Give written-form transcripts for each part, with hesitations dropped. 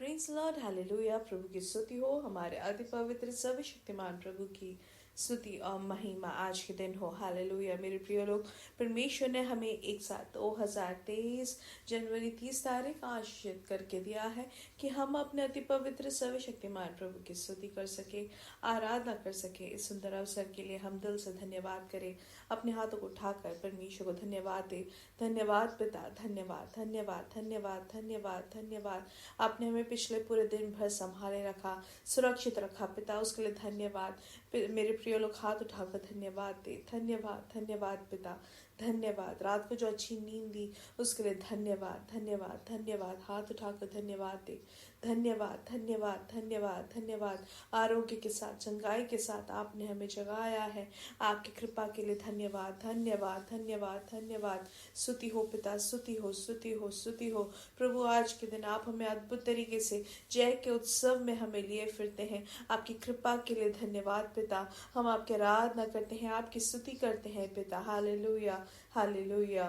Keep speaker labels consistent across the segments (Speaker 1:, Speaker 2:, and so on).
Speaker 1: Praise Lord, hallelujah. प्रभु की स्तुति हो। हमारे अति पवित्र सर्वशक्तिमान प्रभु की स्तुति और महिमा आज के दिन हो। हालेलुया। मेरे प्रिय लोग, परमेश्वर ने हमें एक साथ 2023 जनवरी 30 तारीख आशीषित करके दिया है कि हम अपने अति पवित्र सर्वशक्तिमान प्रभु की स्तुति कर सके, आराधना कर सके। इस सुंदर अवसर के लिए हम दिल से धन्यवाद करें। अपने हाथों को उठाकर परमेश्वर को धन्यवाद दे। धन्यवाद पिता, धन्यवाद धन्यवाद धन्यवाद धन्यवाद धन्यवाद। आपने हमें पिछले पूरे दिन भर संभाले रखा, सुरक्षित रखा पिता, उसके लिए धन्यवाद। मेरे प्रिय लोग, हाथ उठाकर धन्यवाद दे। धन्यवाद धन्यवाद पिता, धन्यवाद। रात को जो अच्छी नींद दी उसके लिए धन्यवाद धन्यवाद धन्यवाद। हाथ उठाकर धन्यवाद दे। धन्यवाद धन्यवाद धन्यवाद धन्यवाद। आरोग्य के साथ, चंगाई के साथ आपने हमें जगाया है। आपकी कृपा के लिए धन्यवाद धन्यवाद धन्यवाद धन्यवाद। स्तुति हो पिता, स्तुति हो, स्तुति हो, स्तुति हो। प्रभु आज के दिन आप हमें अद्भुत तरीके से जय के उत्सव में हमें लिए फिरते हैं। आपकी कृपा के लिए धन्यवाद पिता। हम आपकी आराधना करते हैं, आपकी स्तुति करते हैं पिता। Hallelujah hallelujah.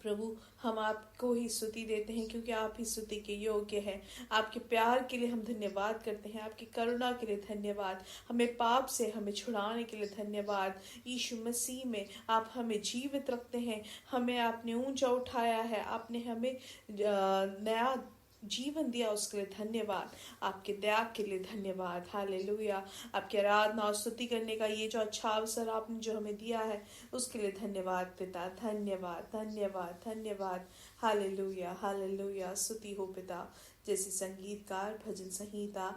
Speaker 1: प्रभु हम आपको ही स्तुति देते हैं क्योंकि आप ही स्तुति के योग्य हैं। आपके प्यार के लिए हम धन्यवाद करते हैं, आपकी करुणा के लिए धन्यवाद। हमें पाप से हमें छुड़ाने के लिए धन्यवाद। यीशु मसीह में आप हमें जीवित रखते हैं, हमें आपने ऊंचा उठाया है, आपने हमें नया जीवन दिया, उसके लिए धन्यवाद। आपके दया के लिए धन्यवाद। हालेलुया। आपकी आराधना और स्तुति करने का ये जो अच्छा अवसर आपने जो हमें दिया है उसके लिए धन्यवाद पिता। धन्यवाद धन्यवाद धन्यवाद। Hallelujah hallelujah. स्तुति हो पिता। जैसे संगीतकार भजन संहिता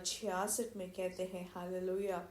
Speaker 1: 66 में कहते हैं, हालेलुया,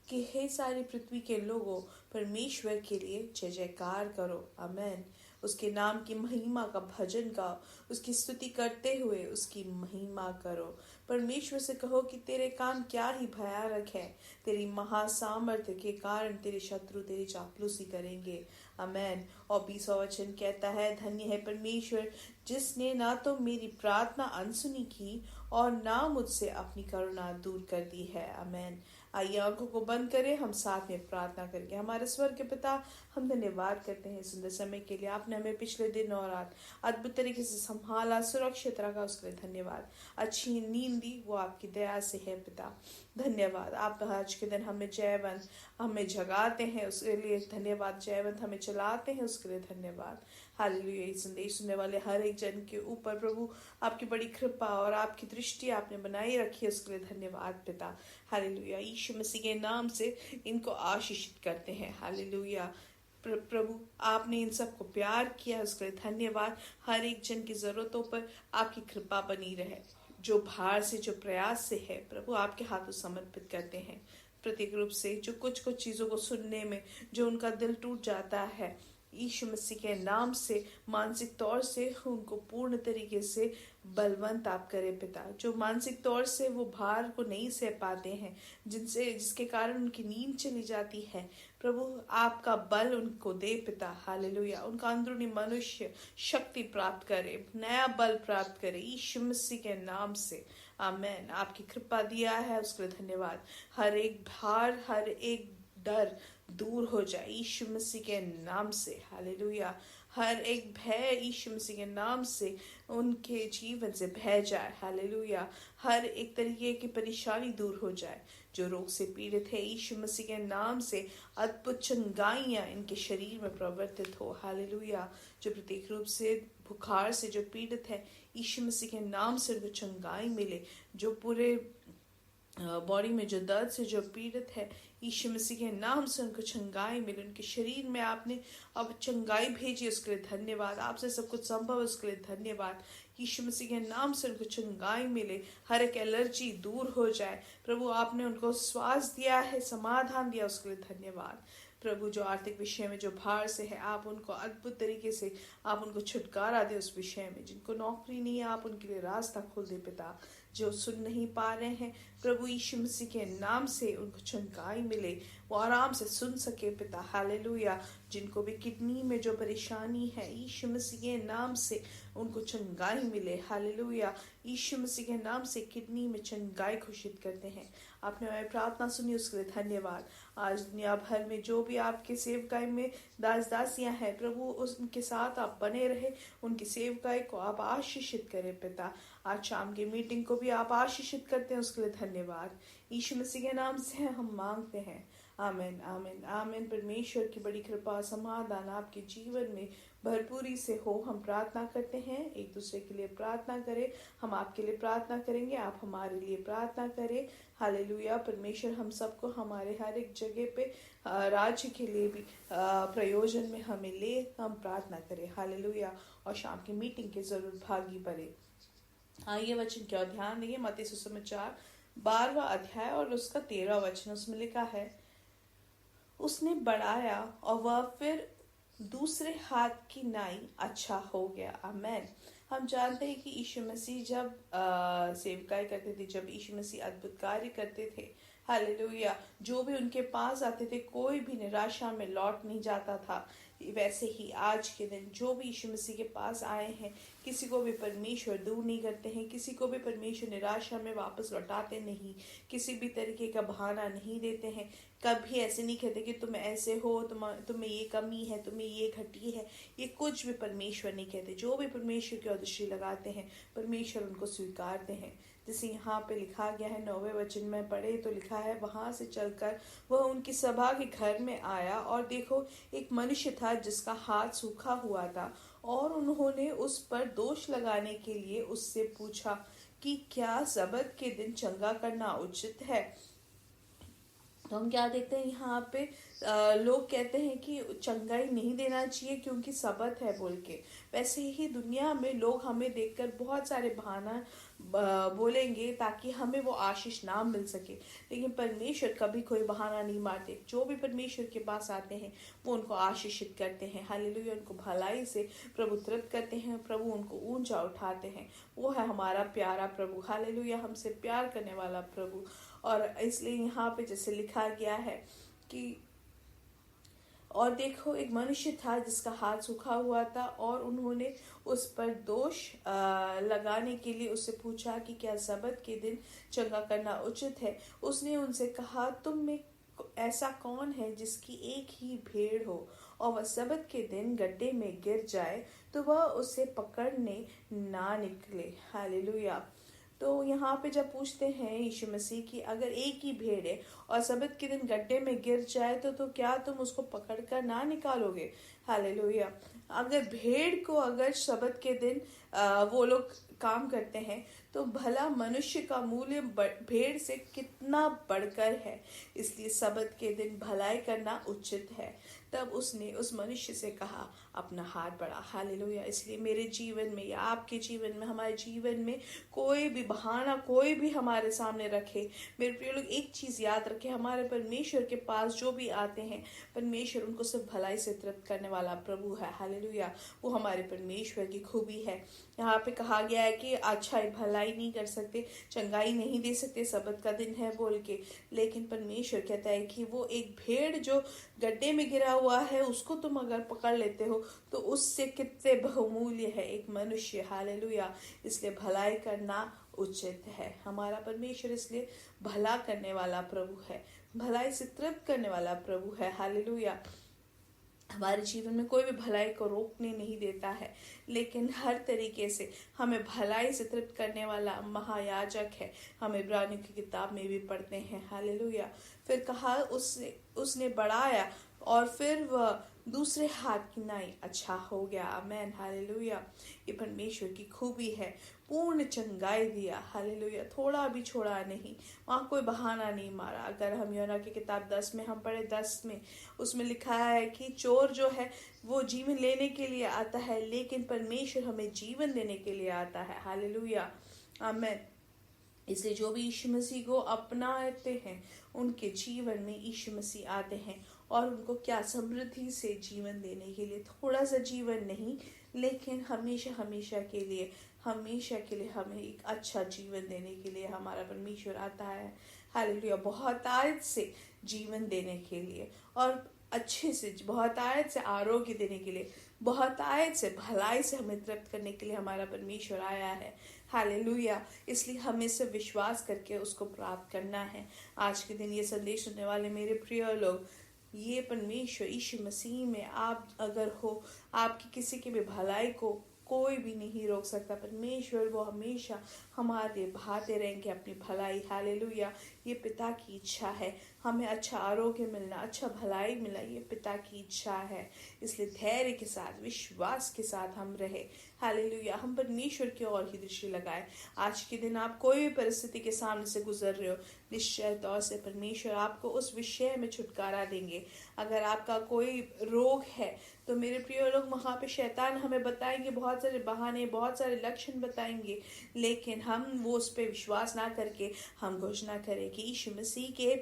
Speaker 1: कि हे सारी पृथ्वी के लोगों, परमेश्वर के लिए जय जयकार करो। आमेन। उसके नाम की महिमा का भजन गाओ, उसकी स्तुति करते हुए उसकी महिमा करो। परमेश्वर से कहो कि तेरे काम क्या ही भयानक है। तेरी महासामर्थ्य के कारण तेरे शत्रु तेरी चापलूसी करेंगे। आमेन। और 20वां वचन कहता है, धन्य है परमेश्वर जिसने ना तो मेरी प्रार्थना अनसुनी की और ना मुझसे अपनी करुणा दूर कर दी है। आमेन। आइए आंखों को बंद करें, हम साथ में प्रार्थना करेंगे। हमारे स्वर्ग के पिता, हम धन्यवाद करते हैं सुंदर समय के लिए। आपने हमें पिछले दिन और रात अद्भुत तरीके से संभाला, सुरक्षित रखा, उसके लिए धन्यवाद। अच्छी नींद दी, वो आपकी दया से है पिता। धन्यवाद। आप आज के दिन हमें जयवंत हमें जगाते हैं, उसके लिए धन्यवाद। जयवंत हमें चलाते हैं, उसके लिए धन्यवाद। हालेलुया। संदेश सुनने वाले हर एक जन के ऊपर प्रभु आपकी बड़ी कृपा और आपकी दृष्टि आपने बनाई रखी है, उसके लिए धन्यवाद पिता। हालेलुया। यीशु मसीह के नाम से इनको आशीषित करते हैं। हालेलुया। प्रभु आपने इन सबको प्यार किया, उसके लिए धन्यवाद। हर एक जन की जरूरतों पर आपकी कृपा बनी रहे। जो भार से, जो प्रयास से है, प्रभु आपके हाथों समर्पित करते हैं। प्रत्येक रूप से जो कुछ कुछ चीजों को सुनने में जो उनका दिल टूट जाता है, यीशु मसीह के नाम से मानसिक तौर से उनको पूर्ण तरीके से बलवंत आप करें पिता। जो मानसिक तौर से वो भार को नहीं सह पाते हैं, जिसके कारण उनकी नींद चली जाती है, प्रभु आपका बल उनको दे पिता। हालेलुया। उनका अंदरूनी मनुष्य शक्ति प्राप्त करे, नया बल प्राप्त करे यीशु मसीह के नाम से। आमेन। आपकी कृपा दिया है, उसके लिए धन्यवाद। हर एक भार, हर एक डर दूर हो जाए यीशु मसीह के नाम से। हालेलुया। हर एक भय यीशु मसीह के नाम से उनके जीवन से बह जाए। हालेलुया। हर एक तरीके की परेशानी दूर हो जाए। जो रोग से पीड़ित है, यीशु मसीह के नाम से अद्भुत चंगाइयां इनके शरीर में प्रवर्तित हो। हालेलुया। जो प्रत्येक रूप से बुखार से जो पीड़ित है, यीशु मसीह के नाम से उनको चंगाई मिले। जो पूरे बॉडी में जो दर्द से जो पीड़ित है, यीशु मसीह के नाम से उनको चंगाई मिले। उनके शरीर में आपने अब चंगाई भेजी, उसके लिए धन्यवाद। आपसे सब कुछ संभव है, उसके लिए धन्यवाद। यीशु मसीह के नाम से उनको चंगाई मिले, हर एक एलर्जी दूर हो जाए। प्रभु आपने उनको श्वास दिया है, समाधान दिया, उसके लिए धन्यवाद। प्रभु जो आर्थिक विषय में जो भार से है, आप उनको अद्भुत तरीके से आप उनको छुटकारा दे उस विषय में। जिनको नौकरी नहीं है, आप उनके लिए रास्ता खोल दे पिता। जो सुन नहीं पा रहे हैं, प्रभु यीशु मसीह के नाम से उनको चंगाई मिले। वो आराम से सुन सके पिता। हालेलुया। जिनको भी किडनी में जो परेशानी है, यीशु मसीह के नाम से उनको चंगाई मिले। हालेलुया। यीशु मसीह के नाम से किडनी में चंगाई घोषित करते हैं। आपने हमारी प्रार्थना सुनी, उसके लिए धन्यवाद। आज दुनिया भर में जो भी आपके सेवकाई में दास दासियां हैं, प्रभु उनके साथ आप बने रहे, उनकी सेवकाई को आप आशीषित करें पिता। आज शाम की मीटिंग को भी आप आशीषित करते हैं, उसके लिए धन्यवाद। यीशु मसीह के नाम से हम मांगते हैं, आमीन आमीन आमीन। परमेश्वर की बड़ी कृपा समाधान आपके जीवन में भरपूरी से हो, हम प्रार्थना करते हैं। एक दूसरे के लिए प्रार्थना करें, हम आपके लिए प्रार्थना करेंगे, आप हमारे लिए प्रार्थना करें। हालेलुया। परमेश्वर हम सबको हमारे हर एक जगह पे राज्य के लिए भी प्रयोजन में हमें ले, हम प्रार्थना करें। हालेलुया। और शाम की मीटिंग के जरूर भागी बने। आइए वचन क्या ध्यान देंगे। मत्ती सुसमाचार 12वां अध्याय और उसका 13वां वचन। उसमें लिखा है, उसने बढ़ाया और वह फिर दूसरे हाथ की नाई अच्छा हो गया। आमेन। हम जानते हैं कि यीशु मसीह जब सेवकाई करते थे, जब यीशु मसीह अद्भुत कार्य करते थे, हालेलुया, जो भी उनके पास आते थे कोई भी निराशा में लौट नहीं जाता था। वैसे ही आज के दिन जो भी यीशु मसीह के पास आए हैं, किसी को भी परमेश्वर दूर नहीं करते हैं, किसी को भी परमेश्वर निराशा में वापस लौटाते नहीं, किसी भी तरीके का बहाना नहीं देते हैं। कभी ऐसे नहीं कहते कि तुम ऐसे हो, तुम्हें ये कमी है, तुम्हें ये घटी है, ये कुछ भी परमेश्वर नहीं कहते। जो भी परमेश्वर की दृष्टि लगाते हैं, परमेश्वर उनको स्वीकारते हैं। जैसे यहाँ पे लिखा गया है 9वें वचन में पढ़े तो लिखा है, वहां से चलकर वह उनकी सभा के घर में आया और देखो एक मनुष्य था जिसका हाथ सूखा हुआ था, और उन्होंने उस पर दोष लगाने के लिए उससे पूछा कि क्या सबत के दिन चंगा करना उचित है। तो हम क्या देखते हैं यहाँ पे, लोग कहते हैं कि चंगाई नहीं देना चाहिए क्योंकि सबत है बोल के। वैसे ही दुनिया में लोग हमें देखकर बहुत सारे बहाना बोलेंगे ताकि हमें वो आशीष ना मिल सके, लेकिन परमेश्वर कभी कोई बहाना नहीं मारते। जो भी परमेश्वर के पास आते हैं वो उनको आशीषित करते हैं। हालेलुया। उनको भलाई से प्रभु तृप्त करते हैं, प्रभु उनको ऊंचा उठाते हैं। वो है हमारा प्यारा प्रभु। हालेलुया। हमसे प्यार करने वाला प्रभु। और इसलिए यहाँ पे जैसे लिखा गया है कि और देखो एक मनुष्य था जिसका हाथ सूखा हुआ था, और उन्होंने उस पर दोष लगाने के लिए उससे पूछा कि क्या सबत के दिन चंगा करना उचित है। उसने उनसे कहा, तुम में ऐसा कौन है जिसकी एक ही भेड़ हो और वह सबत के दिन गड्ढे में गिर जाए तो वह उसे पकड़ने ना निकले। हालेलुया। तो यहाँ पे जब पूछते हैं यीशु मसीह की, अगर एक ही भेड़ है और सबत के दिन गड्ढे में गिर जाए तो क्या तुम उसको पकड़कर ना निकालोगे। हालेलुया। अगर भेड़ को अगर सबत के दिन वो लोग काम करते हैं तो भला मनुष्य का मूल्य भेड़ से कितना बढ़कर है। इसलिए सबत के दिन भलाई करना उचित है। तब उसने उस मनुष्य से कहा, अपना हाथ बढ़ा। हालेलुया। इसलिए मेरे जीवन में या आपके जीवन में, हमारे जीवन में कोई भी बहाना कोई भी हमारे सामने रखे, मेरे प्रिय लोग एक चीज याद रखें, हमारे परमेश्वर के पास जो भी आते हैं, परमेश्वर उनको सिर्फ भलाई से तृप्त करने वाला प्रभु है। हालेलुया। वो हमारे परमेश्वर की खूबी है। यहाँ पे कहा गया है कि अच्छा भलाई नहीं कर सकते, चंगाई नहीं दे सकते, सबत का दिन है बोल के, लेकिन परमेश्वर कहता है कि वो एक भेड़ जो गड्ढे में गिरा हुआ है उसको तुम अगर पकड़ लेते हो तो उससे कितने बहुमूल्य है एक मनुष्य। हालेलुया। इसलिए भलाई करना उचित है। हमारा परमेश्वर इसलिए भला करने वाला प्रभु है, भलाई से तृप्त करने वाला प्रभु है। हालेलुया। हमारे जीवन में कोई भी भलाई को रोकने नहीं देता है, लेकिन हर तरीके से हमें भलाई से तृप्त करने वाला महायाजक है। हम इब्रानियों की किताब में भी पढ़ते हैं। हालेलुया। फिर कहा उसने बढ़ाया और फिर वह दूसरे हाथ की नाई अच्छा हो गया। आमेन। हालेलुया। ये परमेश्वर की खूबी है, पूर्ण चंगाई दिया। हालेलुया। थोड़ा भी छोड़ा नहीं, वहाँ कोई बहाना नहीं मारा। अगर हम यूहन्ना की किताब 10 में हम पढ़े 10 में, उसमें लिखा है कि चोर जो है वो जीवन लेने के लिए आता है, लेकिन परमेश्वर हमें जीवन देने के लिए आता है। हालेलुया। आमेन। इसलिए जो भी यीशु मसीह को अपनाते हैं उनके जीवन में यीशु मसीह आते हैं और उनको क्या समृद्धि से जीवन देने के लिए, थोड़ा सा जीवन नहीं लेकिन हमेशा हमेशा के लिए हमें एक अच्छा जीवन देने के लिए हमारा परमेश्वर आता है। हालेलुया। बहुतायत से जीवन देने के लिए, और अच्छे से बहुतायत से आरोग्य देने के लिए, बहुतायत से भलाई से हमें तृप्त करने के लिए हमारा परमेश्वर आया है। हालेलुया। इसलिए हमें से विश्वास करके उसको प्राप्त करना है। आज के दिन ये संदेश सुनने वाले मेरे प्रिय लोग, ये परमेश्वर यीशु मसीह में आप अगर हो, आपकी किसी की भी भलाई को कोई भी नहीं रोक सकता। परमेश्वर वो हमेशा हमारे बहाते रहेंगे अपनी भलाई। हालेलुया। ये पिता की इच्छा है, हमें अच्छा आरोग्य मिलना, अच्छा भलाई मिलना, ये पिता की इच्छा है। इसलिए धैर्य के साथ, विश्वास के साथ हम रहे। हालेलुया। हम परमेश्वर की ओर ही दृष्टि लगाए। आज के दिन आप कोई भी परिस्थिति के सामने से गुजर रहे हो, निश्चय तौर से परमेश्वर आपको उस विषय में छुटकारा देंगे। अगर आपका कोई रोग है तो मेरे प्रिय लोग, वहाँ पे शैतान हमें बताएंगे बहुत सारे बहाने, बहुत सारे लक्षण बताएंगे, लेकिन हम वो उस पर विश्वास ना करके हम घोषणा करें कि यीशु मसीह के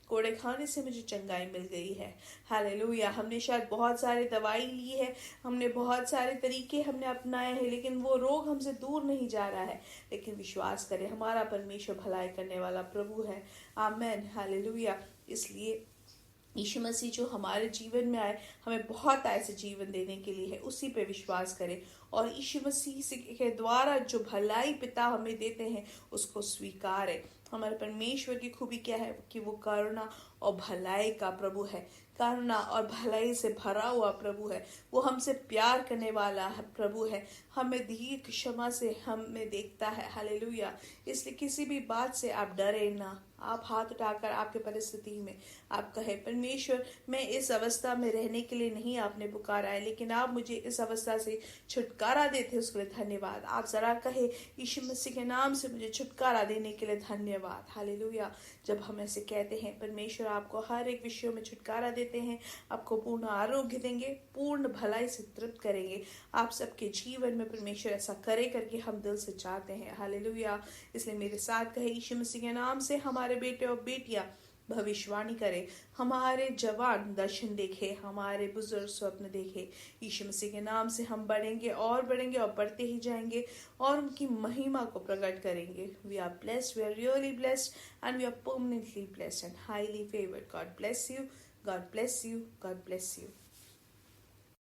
Speaker 1: कोड़े खाने से मुझे चंगाई मिल गई है। हालेलुया। हमने शायद बहुत सारी दवाई ली है, हमने बहुत सारे तरीके हमने अपनाए हैं, लेकिन वो रोग हमसे दूर नहीं जा रहा है। लेकिन विश्वास करें, हमारा परमेश्वर भलाई करने वाला प्रभु है। आमेन। हालेलुया। इसलिए यीशु मसीह जो हमारे जीवन में आए, हमें बहुत ऐसे जीवन देने के लिए है, उसी पे विश्वास करें। और यीशु मसीह के द्वारा जो भलाई पिता हमें देते हैं उसको स्वीकारें। हमारे परमेश्वर की खूबी क्या है कि वो करुणा और भलाई का प्रभु है, करुणा और भलाई से भरा हुआ प्रभु है। वो हमसे प्यार करने वाला है प्रभु है, हमें दीर्घ क्षमा से हमें देखता है। हालेलुया। इसलिए किसी भी बात से आप डरे ना। आप हाथ उठाकर आपके परिस्थिति में आप कहे, परमेश्वर मैं इस अवस्था में रहने के लिए नहीं आपने पुकारा है, लेकिन आप मुझे इस अवस्था से छुटकारा देते उसके लिए धन्यवाद। आप जरा कहे, यीशु मसीह के नाम से मुझे छुटकारा देने के लिए धन्यवाद। हालेलुया। जब हम ऐसे कहते हैं, परमेश्वर आपको हर एक विषय में छुटकारा देते हैं, आपको पूर्ण आरोग्य देंगे, पूर्ण भलाई से तृप्त करेंगे। आप सबके जीवन में परमेश्वर ऐसा करे करके हम दिल से चाहते हैं। हालेलुया। इसलिए मेरे साथ कहे, यीशु मसीह के नाम से हमारे बेटे और बेटियां भविष्यवाणी करें, हमारे जवान दर्शन देखे, हमारे बुजुर्ग स्वप्न देखे। यीशु मसीह के नाम से हम बढ़ेंगे और बढ़ते ही जाएंगे और उनकी महिमा को प्रकट करेंगे। We are blessed, we are really blessed and we are permanently blessed and highly favoured. God bless you, God bless you, God bless you.